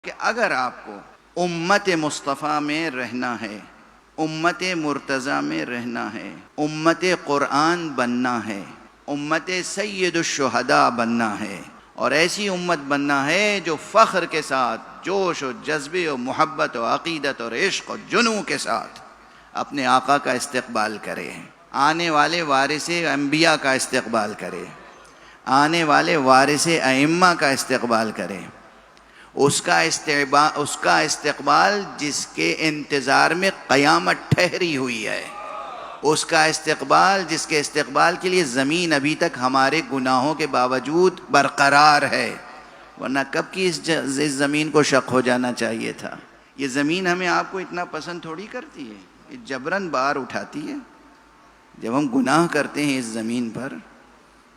کہ اگر آپ کو امت مصطفیٰ میں رہنا ہے، امت مرتضیٰ میں رہنا ہے، امت قرآن بننا ہے، امت سید الشہداء بننا ہے، اور ایسی امت بننا ہے جو فخر کے ساتھ، جوش و جذبے و محبت و عقیدت اور عشق و جنوں کے ساتھ اپنے آقا کا استقبال کرے، آنے والے وارث انبیاء کا استقبال کرے، آنے والے وارث ائمہ کا استقبال کرے، اس کا استقبال جس کے انتظار میں قیامت ٹھہری ہوئی ہے، اس کا استقبال جس کے استقبال کے لیے زمین ابھی تک ہمارے گناہوں کے باوجود برقرار ہے، ورنہ کب کی اس زمین کو شق ہو جانا چاہیے تھا۔ یہ زمین ہمیں آپ کو اتنا پسند تھوڑی کرتی ہے، یہ جبراً بار اٹھاتی ہے۔ جب ہم گناہ کرتے ہیں اس زمین پر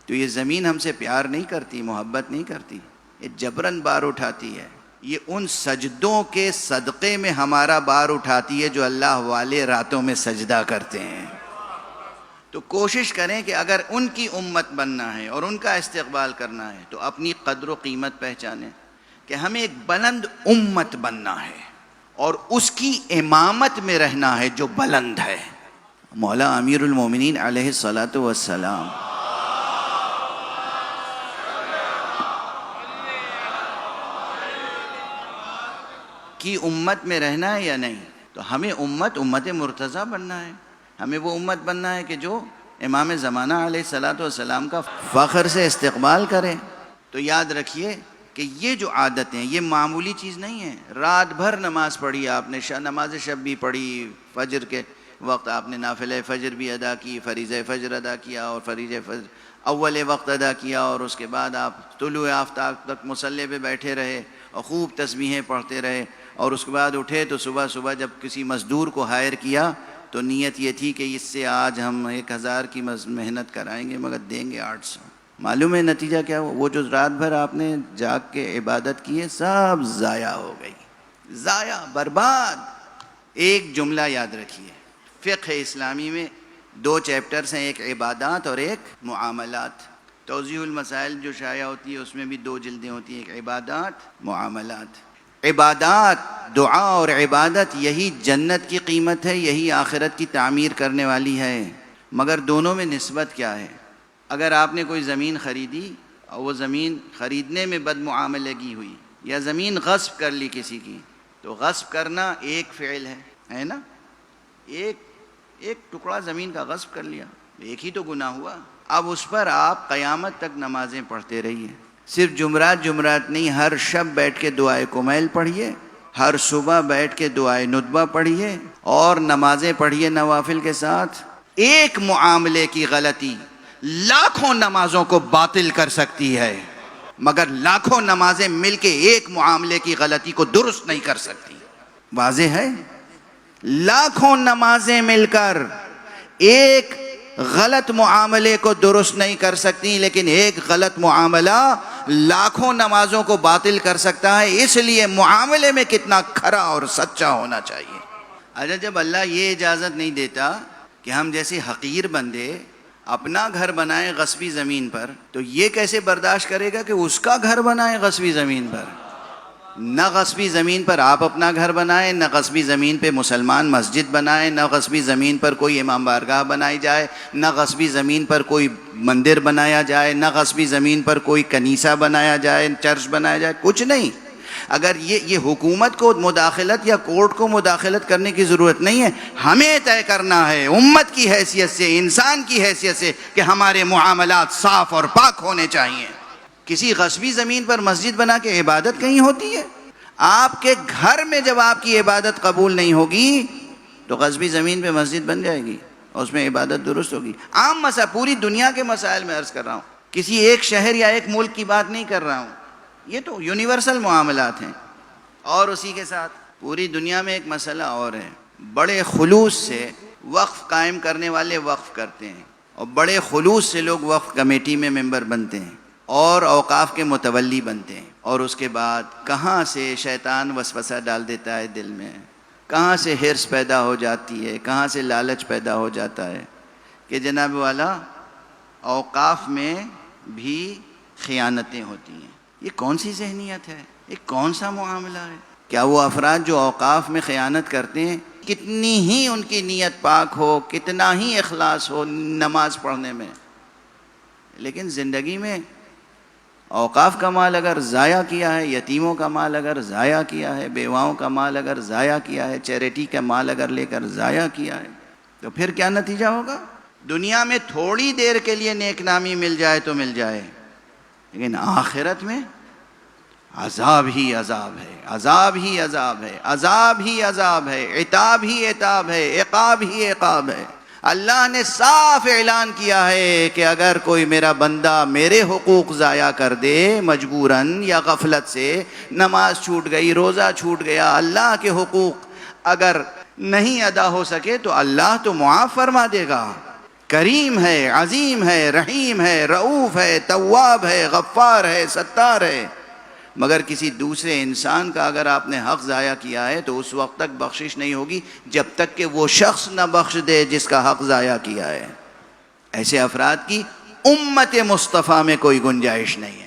تو یہ زمین ہم سے پیار نہیں کرتی، محبت نہیں کرتی، یہ جبراً بار اٹھاتی ہے۔ یہ ان سجدوں کے صدقے میں ہمارا بار اٹھاتی ہے جو اللہ والے راتوں میں سجدہ کرتے ہیں۔ تو کوشش کریں کہ اگر ان کی امت بننا ہے اور ان کا استقبال کرنا ہے تو اپنی قدر و قیمت پہچانیں کہ ہمیں ایک بلند امت بننا ہے اور اس کی امامت میں رہنا ہے جو بلند ہے۔ مولا امیر المومنین علیہ الصلاۃ والسلام کی امت میں رہنا ہے یا نہیں؟ تو ہمیں امت مرتضیٰ بننا ہے، ہمیں وہ امت بننا ہے کہ جو امام زمانہ علیہ الصلاۃ والسلام کا فخر سے استقبال کرے۔ تو یاد رکھیے کہ یہ جو عادتیں یہ معمولی چیز نہیں ہے۔ رات بھر نماز پڑھی آپ نے، نماز شب بھی پڑھی، فجر کے وقت آپ نے نافلہ فجر بھی ادا کی، فریضہ فجر ادا کیا اور فریضہ فجر اول وقت ادا کیا، اور اس کے بعد آپ طلوع آفتاب تک مصلی پہ بیٹھے رہے اور خوب تسبیحیں پڑھتے رہے، اور اس کے بعد اٹھے تو صبح جب کسی مزدور کو ہائر کیا تو نیت یہ تھی کہ اس سے آج ہم 1000 کی محنت کرائیں گے مگر دیں گے 800۔ معلوم ہے نتیجہ کیا ہوا؟ وہ جو رات بھر آپ نے جاگ کے عبادت کی ہے سب ضائع ہو گئی، ضائع، برباد۔ ایک جملہ یاد رکھیے، فقہ اسلامی میں 2 چیپٹرز ہیں، ایک عبادات اور ایک معاملات۔ توضیح المسائل جو شائع ہوتی ہے اس میں بھی 2 جلدیں ہوتی ہیں، ایک عبادات، معاملات۔ عبادات، دعا اور عبادت، یہی جنت کی قیمت ہے، یہی آخرت کی تعمیر کرنے والی ہے، مگر دونوں میں نسبت کیا ہے؟ اگر آپ نے کوئی زمین خریدی اور وہ زمین خریدنے میں بد معاملگی ہوئی یا زمین غصب کر لی کسی کی، تو غصب کرنا ایک فعل ہے نا، ایک ٹکڑا زمین کا غصب کر لیا، ایک ہی تو گناہ ہوا۔ اب اس پر آپ قیامت تک نمازیں پڑھتے رہیے، صرف جمعرات نہیں، ہر شب بیٹھ کے دعائے کمیل پڑھیے، ہر صبح بیٹھ کے دعائے ندبہ پڑھیے اور نمازیں پڑھیے نوافل کے ساتھ۔ ایک معاملے کی غلطی لاکھوں نمازوں کو باطل کر سکتی ہے، مگر لاکھوں نمازیں مل کے ایک معاملے کی غلطی کو درست نہیں کر سکتی۔ واضح ہے؟ لاکھوں نمازیں مل کر ایک غلط معاملے کو درست نہیں کر سکتی، لیکن ایک غلط معاملہ لاکھوں نمازوں کو باطل کر سکتا ہے۔ اس لیے معاملے میں کتنا کھرا اور سچا ہونا چاہیے۔ اچھا، جب اللہ یہ اجازت نہیں دیتا کہ ہم جیسے حقیر بندے اپنا گھر بنائیں غصبی زمین پر، تو یہ کیسے برداشت کرے گا کہ اس کا گھر بنائیں غصبی زمین پر؟ نہ غصبی زمین پر آپ اپنا گھر بنائیں، نہ غصبی زمین پہ مسلمان مسجد بنائیں، نہ غصبی زمین پر کوئی امام بارگاہ بنائی جائے، نہ غصبی زمین پر کوئی مندر بنایا جائے، نہ غصبی زمین پر کوئی کنیسہ بنایا جائے، چرچ بنایا جائے، کچھ نہیں۔ اگر یہ حکومت کو مداخلت یا کورٹ کو مداخلت کرنے کی ضرورت نہیں ہے، ہمیں طے کرنا ہے امت کی حیثیت سے، انسان کی حیثیت سے، کہ ہمارے معاملات صاف اور پاک ہونے چاہیے۔ کسی غصبی زمین پر مسجد بنا کے عبادت کہیں ہوتی ہے؟ آپ کے گھر میں جب آپ کی عبادت قبول نہیں ہوگی تو غصبی زمین پہ مسجد بن جائے گی اور اس میں عبادت درست ہوگی۔ عام مسئلہ، پوری دنیا کے مسائل میں عرض کر رہا ہوں، کسی ایک شہر یا ایک ملک کی بات نہیں کر رہا ہوں، یہ تو یونیورسل معاملات ہیں۔ اور اسی کے ساتھ پوری دنیا میں ایک مسئلہ اور ہے، بڑے خلوص سے وقف قائم کرنے والے وقف کرتے ہیں، اور بڑے خلوص سے لوگ وقف کمیٹی میں ممبر بنتے ہیں اور اوقاف کے متولی بنتے ہیں، اور اس کے بعد کہاں سے شیطان وسوسہ ڈال دیتا ہے دل میں، کہاں سے حرص پیدا ہو جاتی ہے، کہاں سے لالچ پیدا ہو جاتا ہے کہ جناب والا اوقاف میں بھی خیانتیں ہوتی ہیں۔ یہ کون سی ذہنیت ہے؟ یہ کون سا معاملہ ہے؟ کیا وہ افراد جو اوقاف میں خیانت کرتے ہیں، کتنی ہی ان کی نیت پاک ہو، کتنا ہی اخلاص ہو نماز پڑھنے میں، لیکن زندگی میں اوقاف کا مال اگر ضائع کیا ہے، یتیموں کا مال اگر ضائع کیا ہے، بیواؤں کا مال اگر ضائع کیا ہے، چیریٹی کا مال اگر لے کر ضائع کیا ہے، تو پھر کیا نتیجہ ہوگا؟ دنیا میں تھوڑی دیر کے لیے نیک نامی مل جائے تو مل جائے، لیکن آخرت میں عذاب ہی عذاب ہے، عذاب ہی عذاب ہے، عذاب ہی عذاب ہے، عتاب ہی عتاب ہے، عقاب ہی عقاب ہے۔ اللہ نے صاف اعلان کیا ہے کہ اگر کوئی میرا بندہ میرے حقوق ضائع کر دے مجبوراً یا غفلت سے، نماز چھوٹ گئی، روزہ چھوٹ گیا، اللہ کے حقوق اگر نہیں ادا ہو سکے تو اللہ تو معاف فرما دے گا۔ کریم ہے، عظیم ہے، رحیم ہے، رؤوف ہے، تواب ہے، غفار ہے، ستار ہے۔ مگر کسی دوسرے انسان کا اگر آپ نے حق ضائع کیا ہے تو اس وقت تک بخشش نہیں ہوگی جب تک کہ وہ شخص نہ بخش دے جس کا حق ضائع کیا ہے۔ ایسے افراد کی امت مصطفیٰ میں کوئی گنجائش نہیں ہے۔